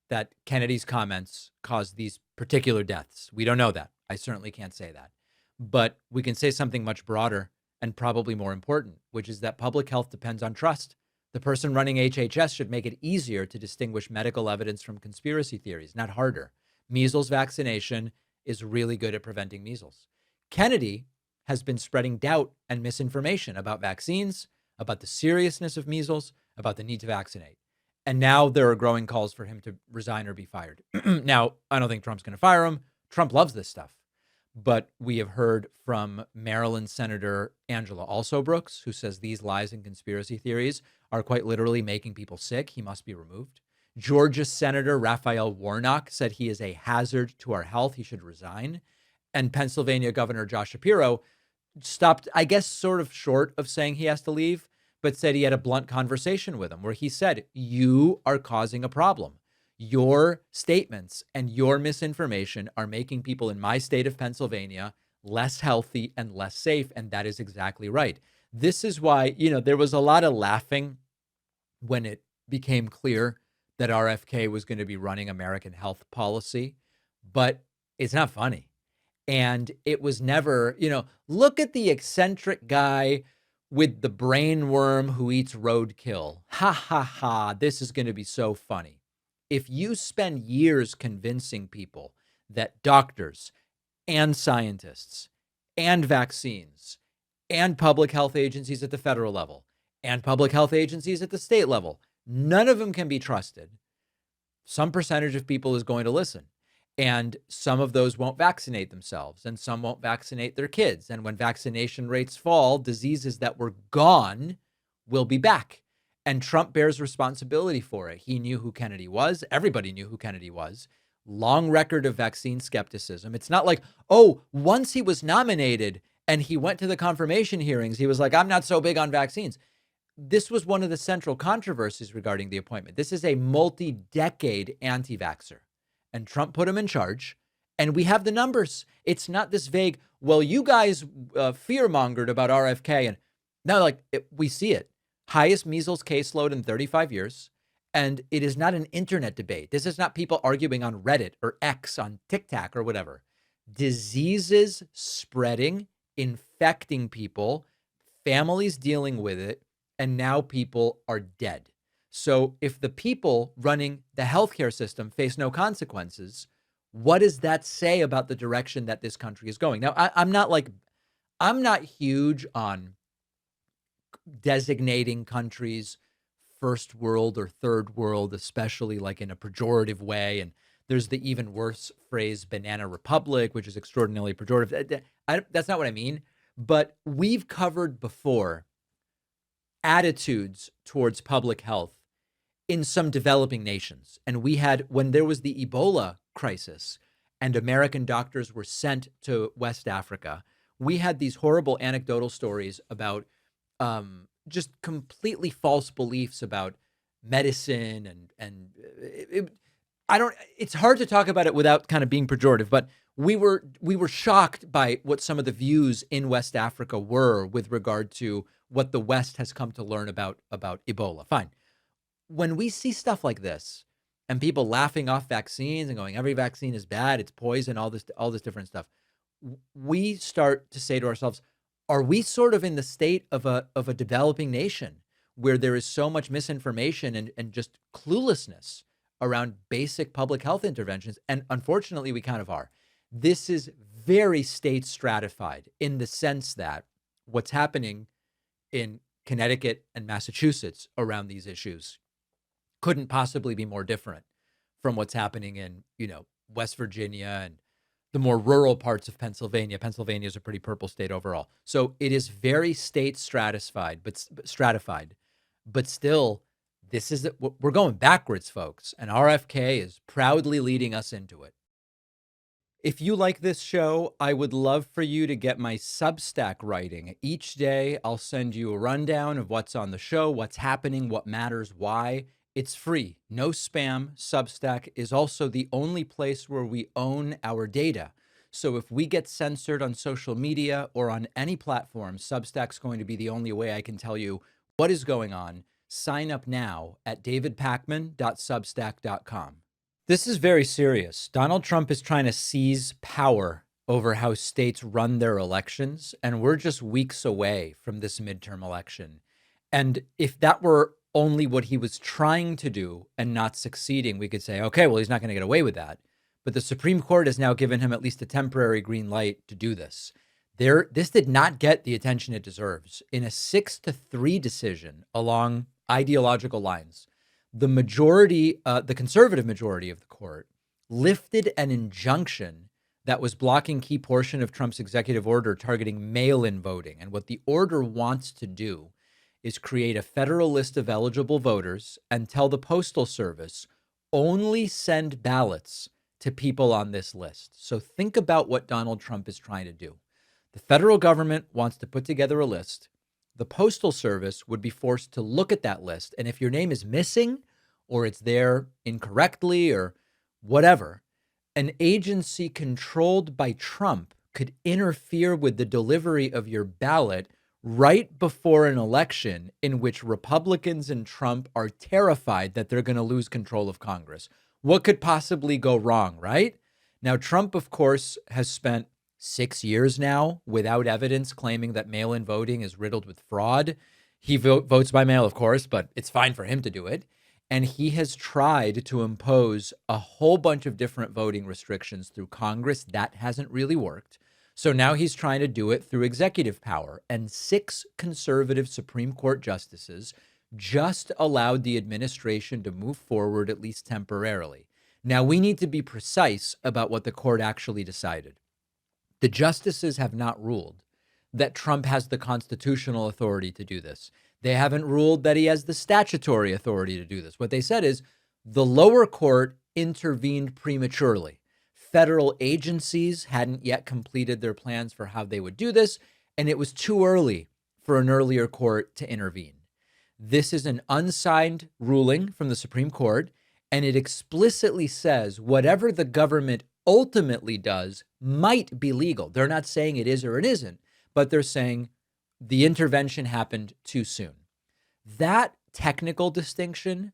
that Kennedy's comments caused these particular deaths. We don't know that. I certainly can't say that. But we can say something much broader and probably more important, which is that public health depends on trust. The person running HHS should make it easier to distinguish medical evidence from conspiracy theories, not harder. Measles vaccination is really good at preventing measles. Kennedy has been spreading doubt and misinformation about vaccines, about the seriousness of measles, about the need to vaccinate. And now there are growing calls for him to resign or be fired. Now, I don't think Trump's going to fire him. Trump loves this stuff. But we have heard from Maryland Senator Angela Alsobrooks, who says these lies and conspiracy theories are quite literally making people sick. He must be removed. Georgia Senator Raphael Warnock said he is a hazard to our health. He should resign. And Pennsylvania Governor Josh Shapiro stopped, I guess, sort of short of saying he has to leave, but said he had a blunt conversation with him where he said, you are causing a problem. Your statements and your misinformation are making people in my state of Pennsylvania less healthy and less safe. And that is exactly right. This is why, there was a lot of laughing when it became clear that RFK was going to be running American health policy, but it's not funny. And it was never, look at the eccentric guy with the brain worm who eats roadkill. Ha ha ha. This is going to be so funny. If you spend years convincing people that doctors and scientists and vaccines and public health agencies at the federal level and public health agencies at the state level, none of them can be trusted, some percentage of people is going to listen. And some of those won't vaccinate themselves and some won't vaccinate their kids. And when vaccination rates fall, diseases that were gone will be back. And Trump bears responsibility for it. He knew who Kennedy was. Everybody knew who Kennedy was. Long record of vaccine skepticism. It's not like, once he was nominated and he went to the confirmation hearings, he was like, I'm not so big on vaccines. This was one of the central controversies regarding the appointment. This is a multi-decade anti-vaxxer. And Trump put him in charge. And we have the numbers. It's not this vague, you guys fear-mongered about RFK. And now, we see it. Highest measles caseload in 35 years. And it is not an internet debate. This is not people arguing on Reddit or X, on TikTok or whatever. Diseases spreading, infecting people, families dealing with it, and now people are dead. So if the people running the healthcare system face no consequences, what does that say about the direction that this country is going? Now, I'm not I'm not huge on designating countries first world or third world, especially like in a pejorative way. And there's the even worse phrase, banana republic, which is extraordinarily pejorative. That's not what I mean. But we've covered before attitudes towards public health in some developing nations. And we had, when there was the Ebola crisis and American doctors were sent to West Africa, we had these horrible anecdotal stories about just completely false beliefs about medicine I don't, it's hard to talk about it without kind of being pejorative, but we were shocked by what some of the views in West Africa were with regard to what the West has come to learn about Ebola. Fine. When we see stuff like this and people laughing off vaccines and going, every vaccine is bad, it's poison, all this different stuff, we start to say to ourselves, are we sort of in the state of a developing nation where there is so much misinformation and just cluelessness around basic public health interventions? And unfortunately, we kind of are. This is very state stratified in the sense that what's happening in Connecticut and Massachusetts around these issues couldn't possibly be more different from what's happening in, West Virginia and the more rural parts of Pennsylvania. Pennsylvania is a pretty purple state overall. So it is very state stratified, but still, we're going backwards, folks. And RFK is proudly leading us into it. If you like this show, I would love for you to get my Substack writing. Each day, I'll send you a rundown of what's on the show, what's happening, what matters, why. It's free, no spam. Substack is also the only place where we own our data. So if we get censored on social media or on any platform, Substack's going to be the only way I can tell you what is going on. Sign up now at davidpakman.substack.com. This is very serious. Donald Trump is trying to seize power over how states run their elections, and we're just weeks away from this midterm election. And if that were only what he was trying to do and not succeeding, we could say, okay, well, he's not going to get away with that. But the Supreme Court has now given him at least a temporary green light to do this. This did not get the attention it deserves. In a 6-3 decision along ideological lines, the conservative majority of the court lifted an injunction that was blocking key portion of Trump's executive order targeting mail-in voting. And what the order wants to do is create a federal list of eligible voters and tell the Postal Service only send ballots to people on this list. So think about what Donald Trump is trying to do. The federal government wants to put together a list. The Postal Service would be forced to look at that list. And if your name is missing or it's there incorrectly or whatever, an agency controlled by Trump could interfere with the delivery of your ballot right before an election in which Republicans and Trump are terrified that they're going to lose control of Congress. What could possibly go wrong, right? Now, Trump, of course, has spent 6 years now without evidence, claiming that mail-in voting is riddled with fraud. He votes by mail, of course, but it's fine for him to do it. And he has tried to impose a whole bunch of different voting restrictions through Congress. That hasn't really worked. So now he's trying to do it through executive power. And 6 conservative Supreme Court justices just allowed the administration to move forward, at least temporarily. Now, we need to be precise about what the court actually decided. The justices have not ruled that Trump has the constitutional authority to do this. They haven't ruled that he has the statutory authority to do this. What they said is the lower court intervened prematurely. Federal agencies hadn't yet completed their plans for how they would do this, and it was too early for an earlier court to intervene. This is an unsigned ruling from the Supreme Court, and it explicitly says whatever the government ultimately does might be legal. They're not saying it is or it isn't, but they're saying the intervention happened too soon. That technical distinction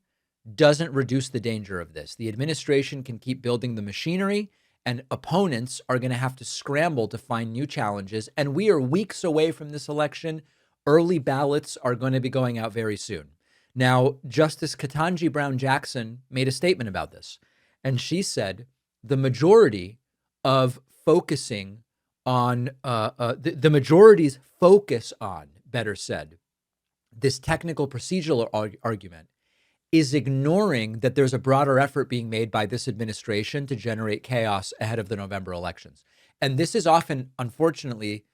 doesn't reduce the danger of this. The administration can keep building the machinery, and opponents are going to have to scramble to find new challenges. And we are weeks away from this election. Early ballots are going to be going out very soon. Now, Justice Ketanji Brown Jackson made a statement about this, and she said the majority of focusing on the majority's focus on, better said, this technical procedural argument is ignoring that there's a broader effort being made by this administration to generate chaos ahead of the November elections. And this is often, unfortunately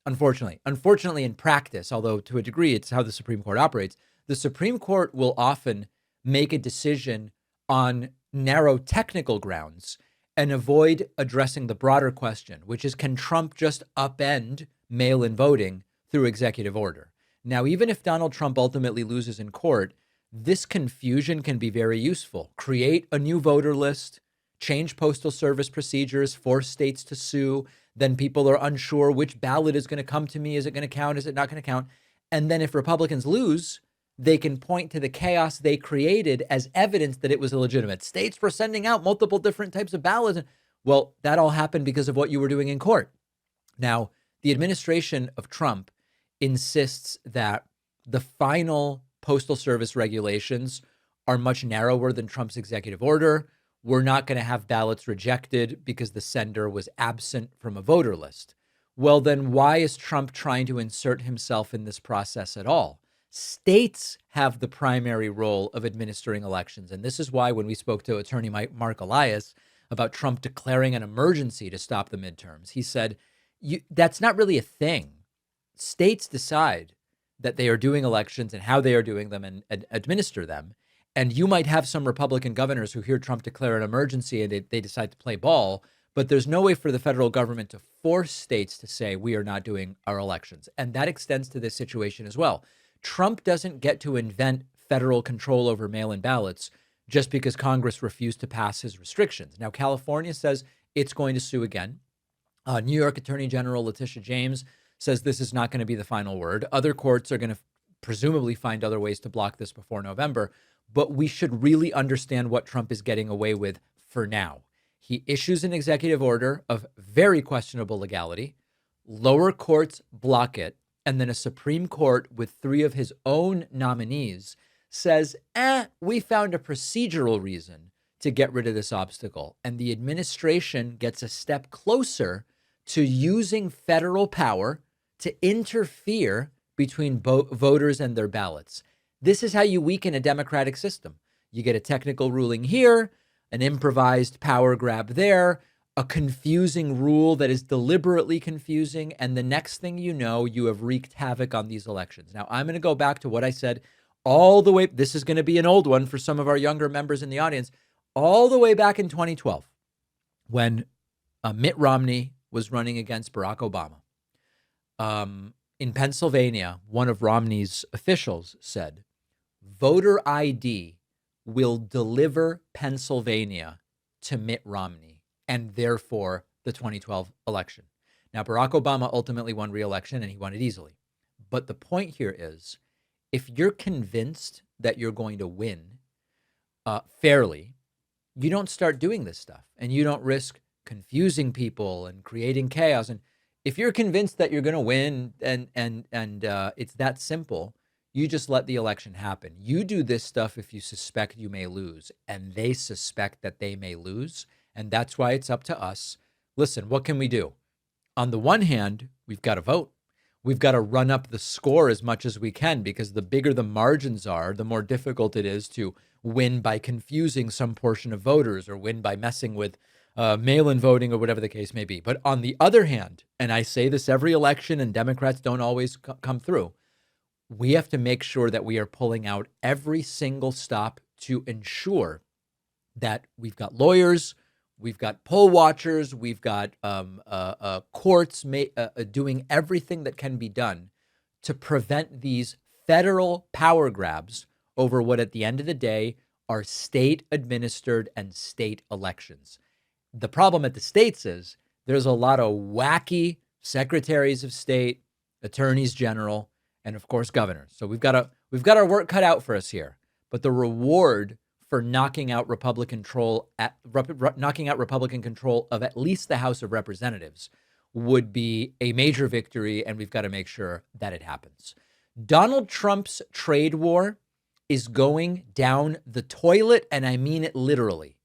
in practice, although to a degree it's how the Supreme Court operates, the Supreme Court will often make a decision on narrow technical grounds and avoid addressing the broader question, which is, can Trump just upend mail-in voting through executive order? Now, even if Donald Trump ultimately loses in court, this confusion can be very useful. Create a new voter list, change postal service procedures, force states to sue. Then people are unsure which ballot is going to come to me. Is it going to count? Is it not going to count? And then if Republicans lose, they can point to the chaos they created as evidence that it was illegitimate. States were sending out multiple different types of ballots. Well, that all happened because of what you were doing in court. Now, the administration of Trump insists that the final postal service regulations are much narrower than Trump's executive order. We're not going to have ballots rejected because the sender was absent from a voter list. Well, then why is Trump trying to insert himself in this process at all? States have the primary role of administering elections. And this is why when we spoke to attorney Mark Elias about Trump declaring an emergency to stop the midterms, he said, that's not really a thing. States decide that they are doing elections and how they are doing them and administer them. And you might have some Republican governors who hear Trump declare an emergency and they decide to play ball, but there's no way for the federal government to force states to say, we are not doing our elections. And that extends to this situation as well. Trump doesn't get to invent federal control over mail-in ballots just because Congress refused to pass his restrictions. Now, California says it's going to sue again. New York Attorney General Letitia James says this is not going to be the final word. Other courts are going to presumably find other ways to block this before November. But we should really understand what Trump is getting away with for now. He issues an executive order of very questionable legality. Lower courts block it. And then a Supreme Court with 3 of his own nominees says, we found a procedural reason to get rid of this obstacle. And the administration gets a step closer to using federal power to interfere between voters and their ballots. This is how you weaken a democratic system. You get a technical ruling here, an improvised power grab there, a confusing rule that is deliberately confusing, and the next thing you know, you have wreaked havoc on these elections. Now, I'm going to go back to what I said all the way. This is going to be an old one for some of our younger members in the audience. All the way back in 2012, when Mitt Romney was running against Barack Obama. In Pennsylvania, one of Romney's officials said, voter ID will deliver Pennsylvania to Mitt Romney and therefore the 2012 election. Now, Barack Obama ultimately won re-election and he won it easily. But the point here is, if you're convinced that you're going to win fairly, you don't start doing this stuff and you don't risk confusing people and creating chaos. And if you're convinced that you're going to win and it's that simple, you just let the election happen. You do this stuff if you suspect you may lose, and they suspect that they may lose. And that's why it's up to us. Listen, what can we do? On the one hand, we've got to vote. We've got to run up the score as much as we can, because the bigger the margins are, the more difficult it is to win by confusing some portion of voters or win by messing with mail-in voting or whatever the case may be. But on the other hand, and I say this every election and Democrats don't always come through, we have to make sure that we are pulling out every single stop to ensure that we've got lawyers, we've got poll watchers, we've got courts doing everything that can be done to prevent these federal power grabs over what at the end of the day are state administered and state elections. The problem at the states is there's a lot of wacky secretaries of state, attorneys general, and of course governors. So we've got our work cut out for us here. But the reward for knocking out Republican control of at least the House of Representatives would be a major victory, and we've got to make sure that it happens. Donald Trump's trade war is going down the toilet, and I mean it literally.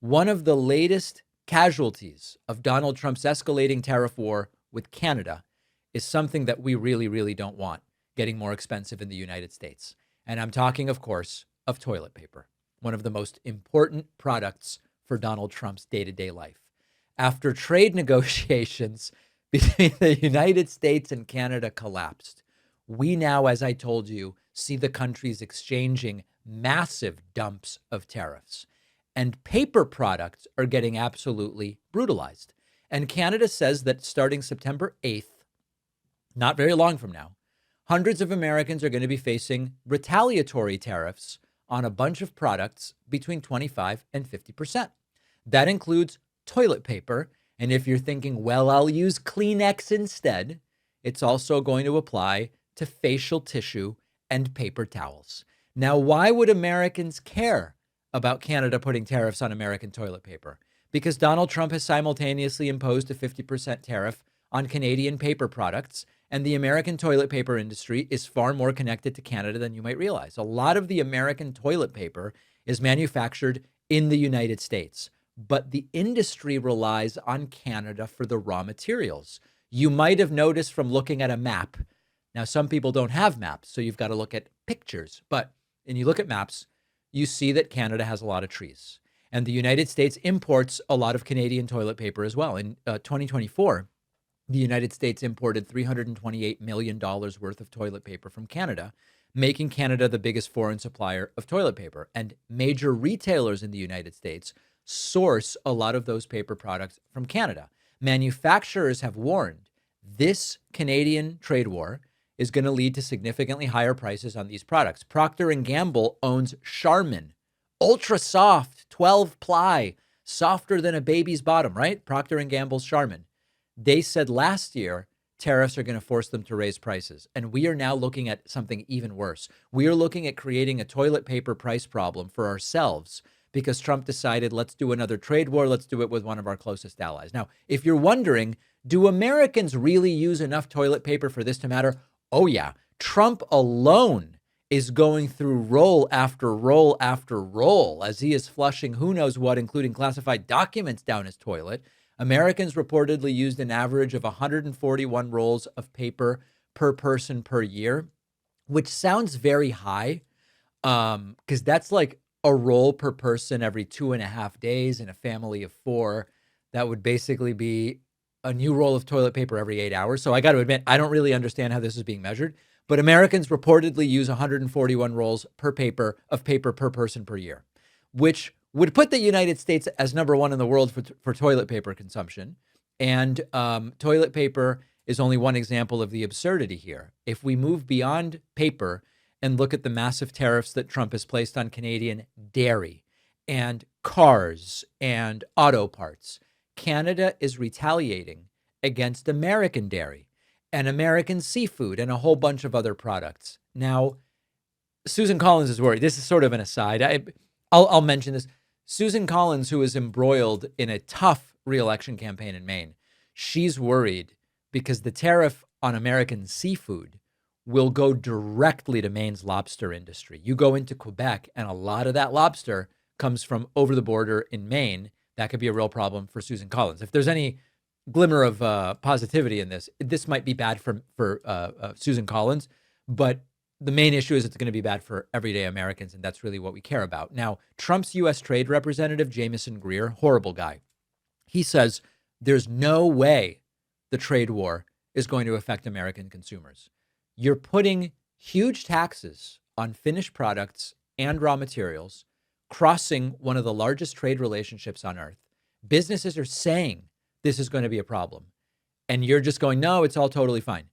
One of the latest casualties of Donald Trump's escalating tariff war with Canada is something that we really, really don't want getting more expensive in the United States. And I'm talking, of course, of toilet paper, one of the most important products for Donald Trump's day-to-day life. After trade negotiations between the United States and Canada collapsed, we now, as I told you, see the countries exchanging massive dumps of tariffs. And paper products are getting absolutely brutalized. And Canada says that starting September 8th, not very long from now, hundreds of Americans are going to be facing retaliatory tariffs on a bunch of products between 25 and 50%. That includes toilet paper. And if you're thinking, well, I'll use Kleenex instead, it's also going to apply to facial tissue and paper towels. Now, why would Americans care about Canada putting tariffs on American toilet paper? Because Donald Trump has simultaneously imposed a 50% tariff on Canadian paper products, and the American toilet paper industry is far more connected to Canada than you might realize. A lot of the American toilet paper is manufactured in the United States, but the industry relies on Canada for the raw materials. You might have noticed from looking at a map. Now, some people don't have maps, so you've got to look at pictures, but when you look at maps, you see that Canada has a lot of trees. And the United States imports a lot of Canadian toilet paper as well. In 2024, the United States imported $328 million worth of toilet paper from Canada, making Canada the biggest foreign supplier of toilet paper. And major retailers in the United States source a lot of those paper products from Canada. Manufacturers have warned this Canadian trade war is going to lead to significantly higher prices on these products. Procter & Gamble owns Charmin, ultra soft, 12 ply, softer than a baby's bottom, right? Procter & Gamble's Charmin. They said last year tariffs are going to force them to raise prices. And we are now looking at something even worse. We are looking at creating a toilet paper price problem for ourselves because Trump decided, let's do another trade war. Let's do it with one of our closest allies. Now, if you're wondering, do Americans really use enough toilet paper for this to matter? Oh, yeah. Trump alone is going through roll after roll after roll as he is flushing who knows what, including classified documents down his toilet. Americans reportedly used an average of 141 rolls of paper per person per year, which sounds very high because that's like a roll per person every 2.5 days in a family of 4. That would basically be a new roll of toilet paper every 8 hours. So I got to admit, I don't really understand how this is being measured, but Americans reportedly use 141 rolls per paper per person per year, which would put the United States as number 1 in the world for toilet paper consumption. And toilet paper is only one example of the absurdity here. If we move beyond paper and look at the massive tariffs that Trump has placed on Canadian dairy and cars and auto parts, Canada is retaliating against American dairy and American seafood and a whole bunch of other products. Now, Susan Collins is worried. This is sort of an aside. I'll mention this. Susan Collins, who is embroiled in a tough re-election campaign in Maine, she's worried because the tariff on American seafood will go directly to Maine's lobster industry. You go into Quebec and a lot of that lobster comes from over the border in Maine. That could be a real problem for Susan Collins. If there's any glimmer of positivity in this, this might be bad for Susan Collins, but the main issue is it's going to be bad for everyday Americans, and that's really what we care about. Now, Trump's U.S. Trade Representative, Jamieson Greer, horrible guy, he says there's no way the trade war is going to affect American consumers. You're putting huge taxes on finished products and raw materials, crossing one of the largest trade relationships on earth. Businesses are saying this is going to be a problem. And you're just going, no, it's all totally fine.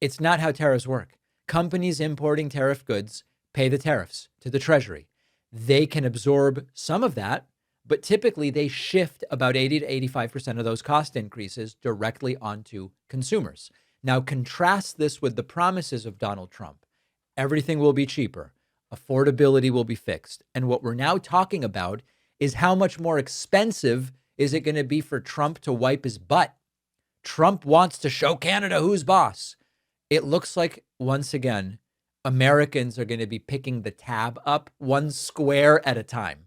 It's not how tariffs work. Companies importing tariff goods pay the tariffs to the Treasury. They can absorb some of that, but typically they shift about 80 to 85% of those cost increases directly onto consumers. Now, contrast this with the promises of Donald Trump. Everything will be cheaper. Affordability will be fixed. And what we're now talking about is how much more expensive is it going to be for Trump to wipe his butt? Trump wants to show Canada who's boss. It looks like, once again, Americans are going to be picking the tab up one square at a time.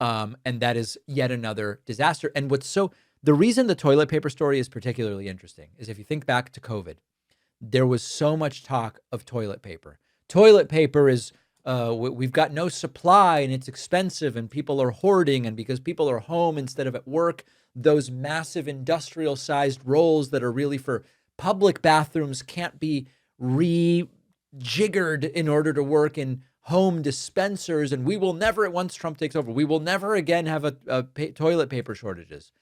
And that is yet another disaster. And the reason the toilet paper story is particularly interesting is if you think back to COVID, there was so much talk of toilet paper. Toilet paper is, we've got no supply and it's expensive and people are hoarding. And because people are home instead of at work, those massive industrial sized rolls that are really for public bathrooms can't be rejiggered in order to work in home dispensers. And we will never, once Trump takes over, we will never again have toilet paper shortages.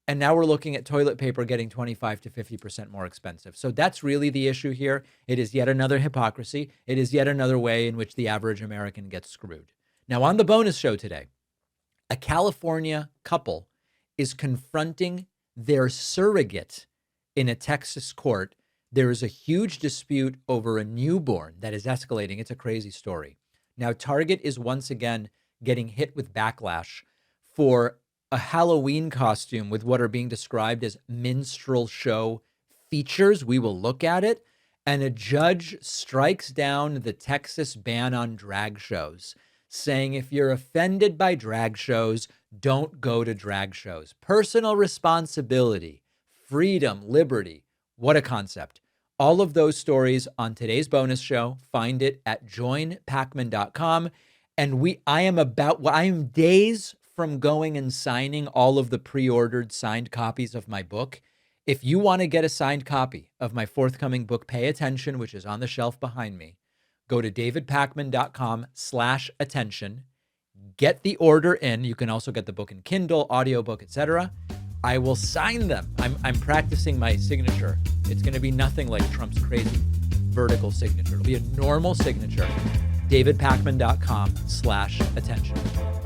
And now we're looking at toilet paper getting 25 to 50% more expensive. So that's really the issue here. It is yet another hypocrisy. It is yet another way in which the average American gets screwed. Now, on the bonus show today, a California couple is confronting their surrogate in a Texas court. There is a huge dispute over a newborn that is escalating. It's a crazy story. Now, Target is once again getting hit with backlash for a Halloween costume with what are being described as minstrel show features. We will look at it. And a judge strikes down the Texas ban on drag shows, saying if you're offended by drag shows, don't go to drag shows. Personal responsibility, freedom, liberty. What a concept. All of those stories on today's bonus show. Find it at joinpakman.com. And I am days from going and signing all of the pre-ordered signed copies of my book. If you want to get a signed copy of my forthcoming book, Pay Attention, which is on the shelf behind me, go to davidpakman.com/attention. Get the order in. You can also get the book in Kindle, audiobook, etc. I will sign them. I'm practicing my signature. It's going to be nothing like Trump's crazy vertical signature. It'll be a normal signature. davidpakman.com/attention.